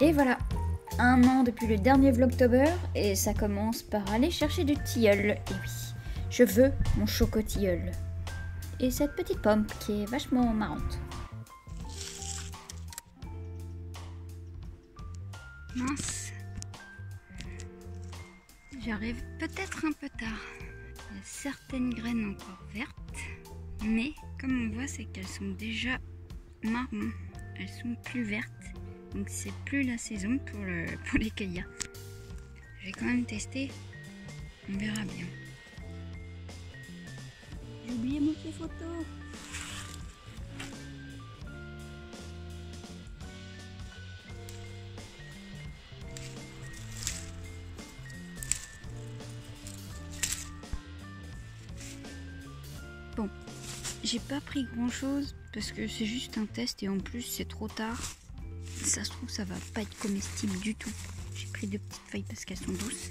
Et voilà, 1 an depuis le dernier Vlogtober et ça commence par aller chercher du tilleul. Et oui, je veux mon choco-tilleul. Et cette petite pomme qui est vachement marrante. Mince. J'arrive peut-être un peu tard. Il y a certaines graines encore vertes, mais comme on voit, c'est qu'elles sont déjà marron. Elles sont plus vertes, donc c'est plus la saison pour les cueillir. Je vais quand même tester, on verra bien. J'ai oublié mon pied photo. Bon, j'ai pas pris grand chose parce que c'est juste un test et en plus c'est trop tard. Ça se trouve ça va pas être comestible du tout. J'ai pris 2 petites feuilles parce qu'elles sont douces.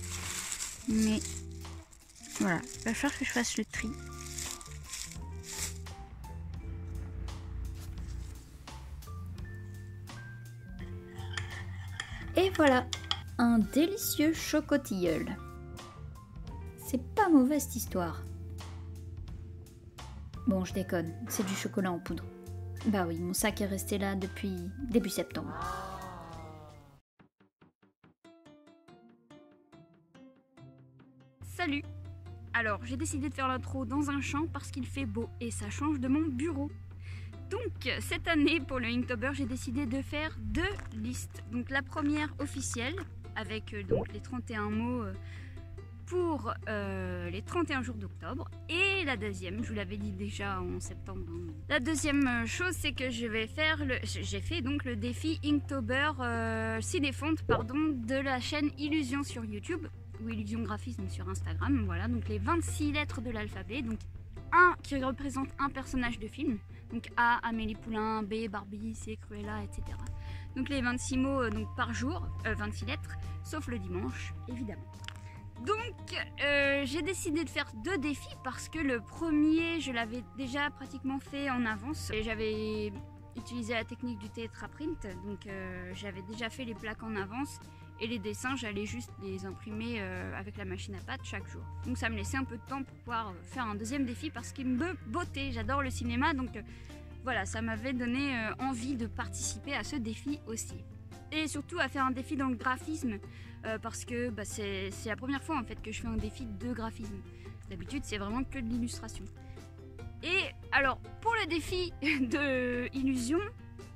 Mais voilà, il va falloir que je fasse le tri. Et voilà, un délicieux choco-tilleul. C'est pas mauvais cette histoire. Bon, je déconne, c'est du chocolat en poudre. Bah oui, mon sac est resté là depuis début septembre. Salut! Alors, j'ai décidé de faire l'intro dans un champ parce qu'il fait beau et ça change de mon bureau. Donc, cette année, pour le Inktober, j'ai décidé de faire 2 listes. Donc, la première officielle, avec donc les 31 mots pour les 31 jours d'octobre. Et la deuxième, je vous l'avais dit déjà en septembre. Hein. La deuxième chose, c'est que j'ai fait donc le défi Inktober Cinéfonte, de la chaîne Illusion sur YouTube, ou Illusion Graphisme sur Instagram. Voilà, donc les 26 lettres de l'alphabet. Donc, un qui représente un personnage de film. Donc A, Amélie Poulain, B, Barbie, C, Cruella, etc. Donc les 26 mots donc par jour, 26 lettres, sauf le dimanche, évidemment. Donc j'ai décidé de faire 2 défis parce que le premier, je l'avais déjà pratiquement fait en avance. Et j'avais utilisé la technique du tétraprint, donc j'avais déjà fait les plaques en avance. Et les dessins, j'allais juste les imprimer avec la machine à pâte chaque jour. Donc ça me laissait un peu de temps pour pouvoir faire un deuxième défi parce qu'il me bottait. J'adore le cinéma, donc voilà, ça m'avait donné envie de participer à ce défi aussi. Et surtout à faire un défi dans le graphisme parce que c'est la première fois en fait que je fais un défi de graphisme. D'habitude, c'est vraiment que de l'illustration. Et alors, pour le défi de Illusion,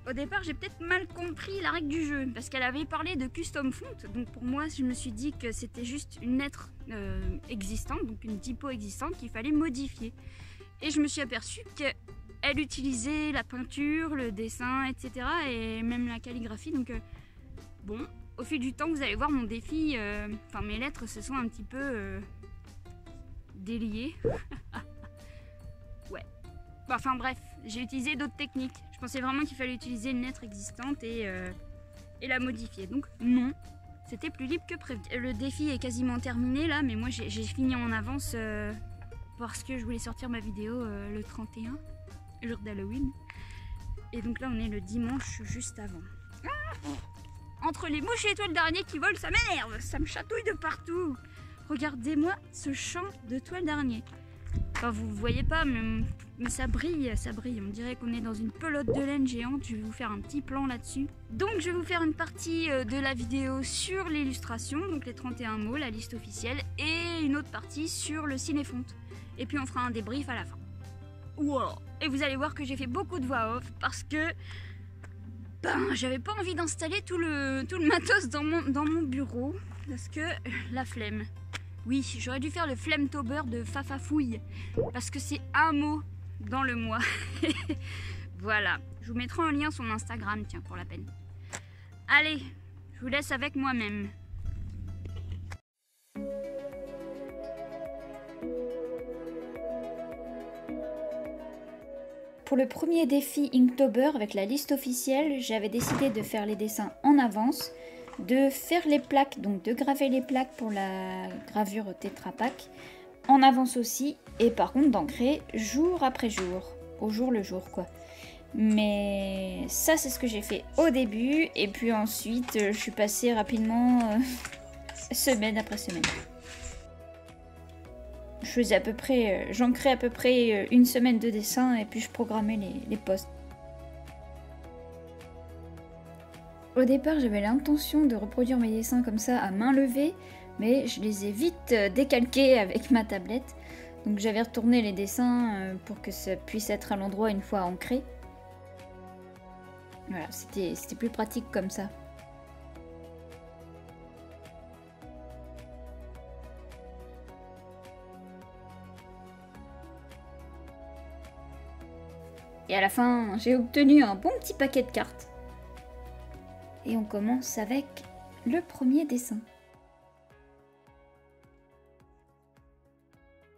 au départ, j'ai peut-être mal compris la règle du jeu parce qu'elle avait parlé de custom font. Donc pour moi, je me suis dit que c'était juste une lettre existante, donc une typo existante qu'il fallait modifier. Et je me suis aperçue qu'elle utilisait la peinture, le dessin, etc. et même la calligraphie. Donc bon, au fil du temps, vous allez voir mon défi, mes lettres se sont un petit peu déliées. Ouais. Enfin bref, j'ai utilisé d'autres techniques. Je pensais vraiment qu'il fallait utiliser une lettre existante et la modifier. Donc non, c'était plus libre que prévu. Le défi est quasiment terminé là, mais moi j'ai fini en avance parce que je voulais sortir ma vidéo le 31, jour d'Halloween. Et donc là on est le dimanche juste avant. Entre les mouches et les toiles d'araignée qui volent, ça m'énerve, ça me chatouille de partout. Regardez-moi ce champ de toiles d'araignée. Enfin, vous voyez pas, mais ça brille, ça brille. On dirait qu'on est dans une pelote de laine géante. Je vais vous faire un petit plan là-dessus. Donc, je vais vous faire une partie de la vidéo sur l'illustration, donc les 31 mots, la liste officielle, et une autre partie sur le cinéfonte. Et puis, on fera un débrief à la fin. Wow. Et vous allez voir que j'ai fait beaucoup de voix off parce que j'avais pas envie d'installer tout le matos dans mon bureau parce que la flemme. Oui, j'aurais dû faire le Flammtober de Fafafouille, parce que c'est un mot dans le mois. Voilà, je vous mettrai en lien son Instagram, tiens, pour la peine. Allez, je vous laisse avec moi-même. Pour le premier défi Inktober avec la liste officielle, j'avais décidé de faire les dessins en avance, de faire les plaques, donc de graver les plaques pour la gravure Tetra Pak en avance aussi, et par contre d'ancrer jour après jour, au jour le jour quoi. Mais ça, c'est ce que j'ai fait au début. Et puis ensuite, je suis passée rapidement semaine après semaine. Je faisais à peu près, j'ancrais à peu près une semaine de dessin et puis je programmais les posts. Au départ, j'avais l'intention de reproduire mes dessins comme ça à main levée, mais je les ai vite décalqués avec ma tablette. Donc j'avais retourné les dessins pour que ça puisse être à l'endroit une fois ancré. Voilà, c'était plus pratique comme ça. Et à la fin, j'ai obtenu un bon petit paquet de cartes. Et on commence avec le premier dessin.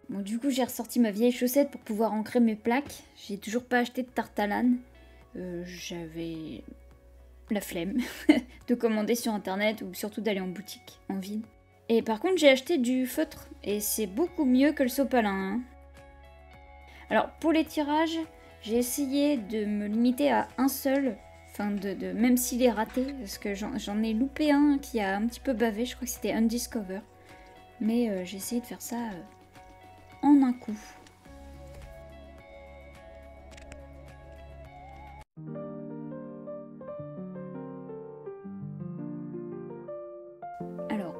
Bon, du coup, j'ai ressorti ma vieille chaussette pour pouvoir ancrer mes plaques. J'ai toujours pas acheté de tarte à l'âne. J'avais la flemme de commander sur internet ou surtout d'aller en boutique, en ville. Et par contre, j'ai acheté du feutre et c'est beaucoup mieux que le sopalin. Hein. Alors, pour les tirages, j'ai essayé de me limiter à un seul. Enfin, même s'il est raté, parce que j'en ai loupé un qui a un petit peu bavé, je crois que c'était Undiscover. Mais j'ai essayé de faire ça en un coup. Alors,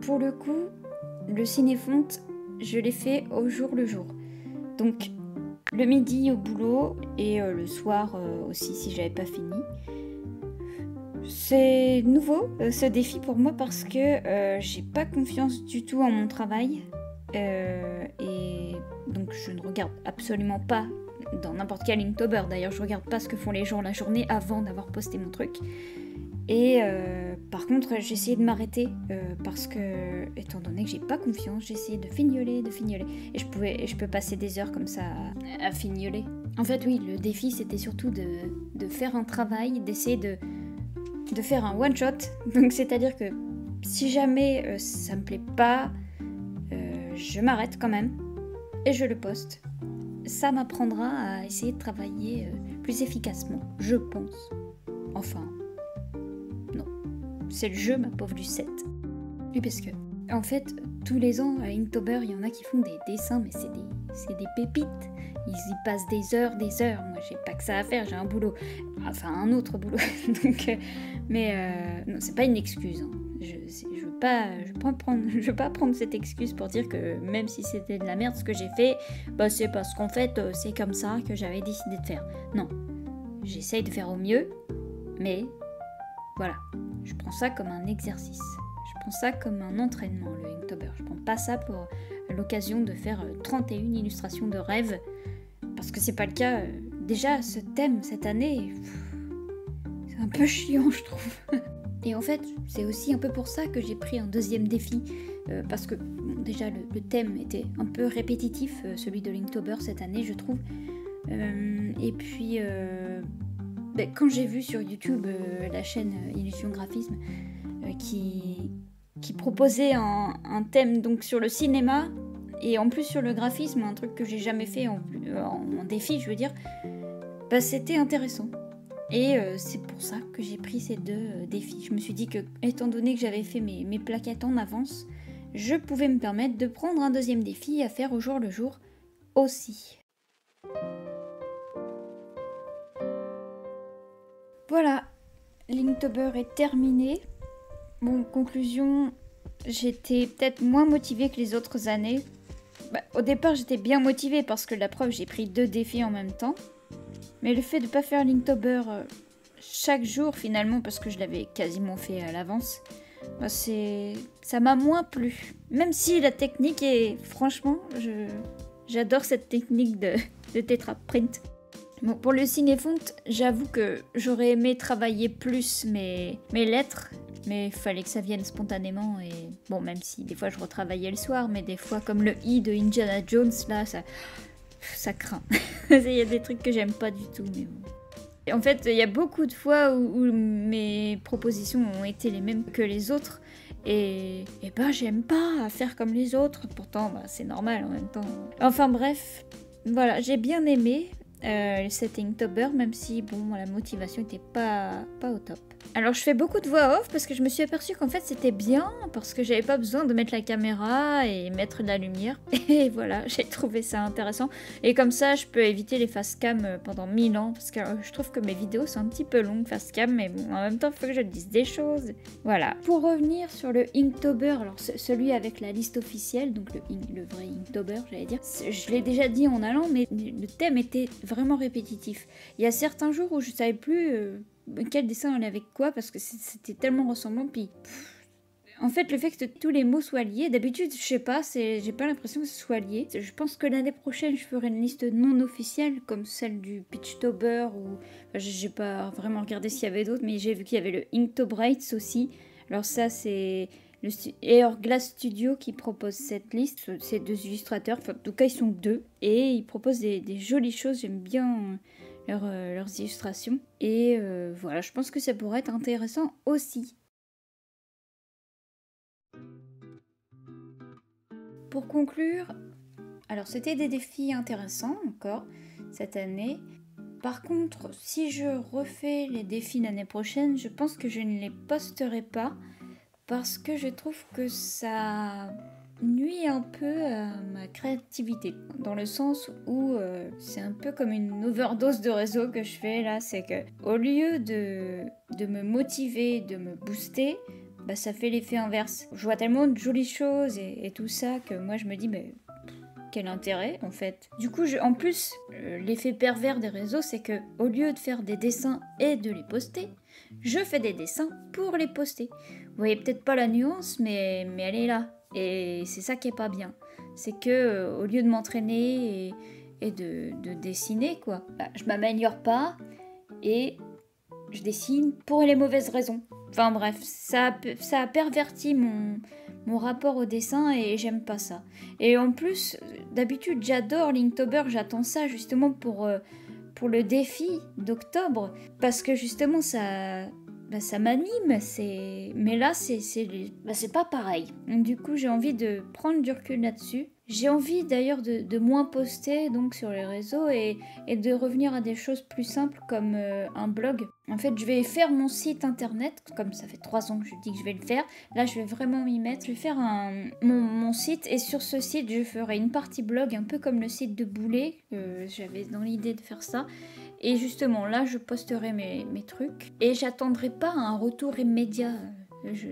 pour le coup, le cinéfonte, je l'ai fait au jour le jour. Donc, le midi au boulot et le soir aussi si j'avais pas fini. C'est nouveau ce défi pour moi parce que j'ai pas confiance du tout en mon travail et donc je ne regarde absolument pas dans n'importe quel Inktober. D'ailleurs je regarde pas ce que font les gens la journée avant d'avoir posté mon truc. Et par contre j'ai essayé de m'arrêter parce que étant donné que j'ai pas confiance, j'ai essayé de fignoler et je peux passer des heures comme ça à fignoler. En fait oui, le défi c'était surtout de faire un travail, d'essayer de faire un one shot. Donc c'est à dire que si jamais ça me plaît pas, je m'arrête quand même et je le poste. Ça m'apprendra à essayer de travailler plus efficacement, je pense. Enfin c'est le jeu, ma pauvre Lucette. Oui, parce que, en fait, tous les ans, à Inktober, il y en a qui font des dessins, mais c'est des pépites. Ils y passent des heures. Moi, j'ai pas que ça à faire, j'ai un boulot. Enfin, un autre boulot. Donc, non, c'est pas une excuse. Hein. Je veux pas prendre cette excuse pour dire que même si c'était de la merde ce que j'ai fait, bah, c'est parce qu'en fait, c'est comme ça que j'avais décidé de faire. Non. J'essaye de faire au mieux, mais voilà. Je prends ça comme un exercice. Je prends ça comme un entraînement, le Inktober. Je prends pas ça pour l'occasion de faire 31 illustrations de rêve. Parce que c'est pas le cas. Déjà, ce thème, cette année, c'est un peu chiant, je trouve. Et en fait, c'est aussi un peu pour ça que j'ai pris un deuxième défi. Parce que, bon, déjà, le thème était un peu répétitif, celui de l'Inktober cette année, je trouve. Et puis... quand j'ai vu sur YouTube la chaîne Illusion Graphisme qui proposait un thème donc sur le cinéma et en plus sur le graphisme, un truc que j'ai jamais fait en défi, je veux dire, bah, c'était intéressant. Et c'est pour ça que j'ai pris ces deux défis. Je me suis dit que, étant donné que j'avais fait mes plaquettes en avance, je pouvais me permettre de prendre un deuxième défi à faire au jour le jour aussi. Voilà, l'Inktober est terminé. Bon, conclusion, j'étais peut-être moins motivée que les autres années. Au départ, j'étais bien motivée parce que la preuve, j'ai pris 2 défis en même temps. Mais le fait de ne pas faire l'Inktober chaque jour finalement, parce que je l'avais quasiment fait à l'avance, bah ça m'a moins plu. Même si la technique est... Franchement, j'adore cette technique de Tetra Print. Bon, pour le cinéfonte, j'avoue que j'aurais aimé travailler plus mes lettres, mais il fallait que ça vienne spontanément et... Bon, même si des fois je retravaillais le soir, mais des fois comme le I de Indiana Jones, là, ça craint. Il y a des trucs que j'aime pas du tout, mais bon. Et en fait, il y a beaucoup de fois où mes propositions ont été les mêmes que les autres, et bah j'aime pas faire comme les autres, pourtant bah, c'est normal en même temps. Enfin bref, voilà, j'ai bien aimé. cet Inktober, même si bon, la motivation n'était pas au top. Alors je fais beaucoup de voix off parce que je me suis aperçue qu'en fait c'était bien, parce que j'avais pas besoin de mettre la caméra et mettre de la lumière. Et voilà, j'ai trouvé ça intéressant. Et comme ça je peux éviter les face cam pendant 1000 ans, parce que je trouve que mes vidéos sont un petit peu longues face cam, mais bon, en même temps il faut que je dise des choses. Voilà. Pour revenir sur le Inktober, alors celui avec la liste officielle, donc le vrai Inktober j'allais dire, je l'ai déjà dit en allant, mais le thème était vraiment répétitif. Il y a certains jours où je savais plus quel dessin allait avec quoi, parce que c'était tellement ressemblant, puis en fait le fait que tous les mots soient liés, d'habitude je sais pas, j'ai pas l'impression que ce soit lié. Je pense que l'année prochaine je ferai une liste non officielle comme celle du Pitchtober, ou enfin, j'ai pas vraiment regardé s'il y avait d'autres, mais j'ai vu qu'il y avait le Inktobrites aussi. Alors ça c'est le Hourglass Studio qui propose cette liste, ces deux illustrateurs, enfin, en tout cas ils sont deux, et ils proposent des jolies choses, j'aime bien leurs illustrations, et voilà, je pense que ça pourrait être intéressant aussi. Pour conclure, alors c'était des défis intéressants encore cette année. Par contre, si je refais les défis l'année prochaine, je pense que je ne les posterai pas, parce que je trouve que ça nuit un peu à ma créativité, dans le sens où c'est un peu comme une overdose de réseau que je fais là. C'est que au lieu de me motiver, de me booster, bah ça fait l'effet inverse. Je vois tellement de jolies choses et tout ça que moi je me dis mais quel intérêt en fait. Du coup en plus l'effet pervers des réseaux, c'est que au lieu de faire des dessins et de les poster, je fais des dessins pour les poster. Vous voyez peut-être pas la nuance, mais elle est là. Et c'est ça qui est pas bien. C'est que au lieu de m'entraîner et de dessiner, quoi, bah, je m'améliore pas et je dessine pour les mauvaises raisons. Enfin bref, ça a perverti mon rapport au dessin et j'aime pas ça. Et en plus, d'habitude j'adore l'Inktober, j'attends ça justement pour le défi d'octobre, parce que justement ça m'anime, mais là c'est pas pareil. Donc, du coup j'ai envie de prendre du recul là-dessus. J'ai envie d'ailleurs de moins poster donc sur les réseaux et de revenir à des choses plus simples comme un blog. En fait je vais faire mon site internet, comme ça fait 3 ans que je dis que je vais le faire. Là je vais vraiment m'y mettre, je vais faire mon site, et sur ce site je ferai une partie blog un peu comme le site de Boulet. J'avais dans l'idée de faire ça. Et justement, là, je posterai mes trucs. Et j'attendrai pas un retour immédiat.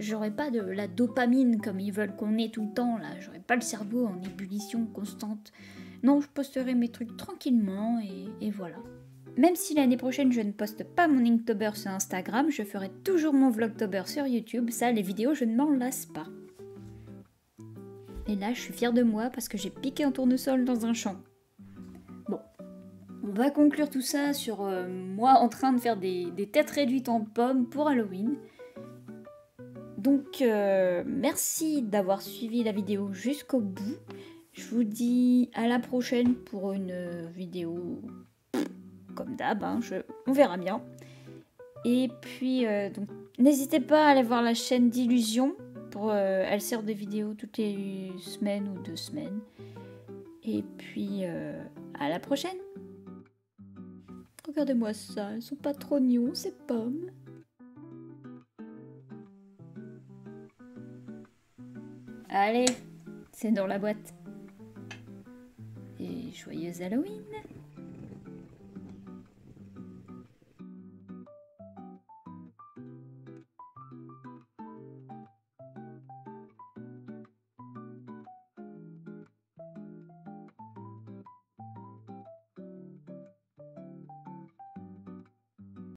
J'aurai pas de la dopamine comme ils veulent qu'on ait tout le temps, là. J'aurai pas le cerveau en ébullition constante. Non, je posterai mes trucs tranquillement et voilà. Même si l'année prochaine, je ne poste pas mon Inktober sur Instagram, je ferai toujours mon Vlogtober sur YouTube. Ça, les vidéos, je ne m'en lasse pas. Et là, je suis fière de moi parce que j'ai piqué un tournesol dans un champ. On va conclure tout ça sur moi en train de faire des têtes réduites en pommes pour Halloween. Donc merci d'avoir suivi la vidéo jusqu'au bout. Je vous dis à la prochaine pour une vidéo comme d'hab, hein, on verra bien. Et puis donc n'hésitez pas à aller voir la chaîne d'Illusion. Elle sert de vidéos toutes les semaines ou 2 semaines. Et puis à la prochaine. Regardez-moi ça, elles sont pas trop mignons, ces pommes. Allez, c'est dans la boîte. Et joyeuse Halloween!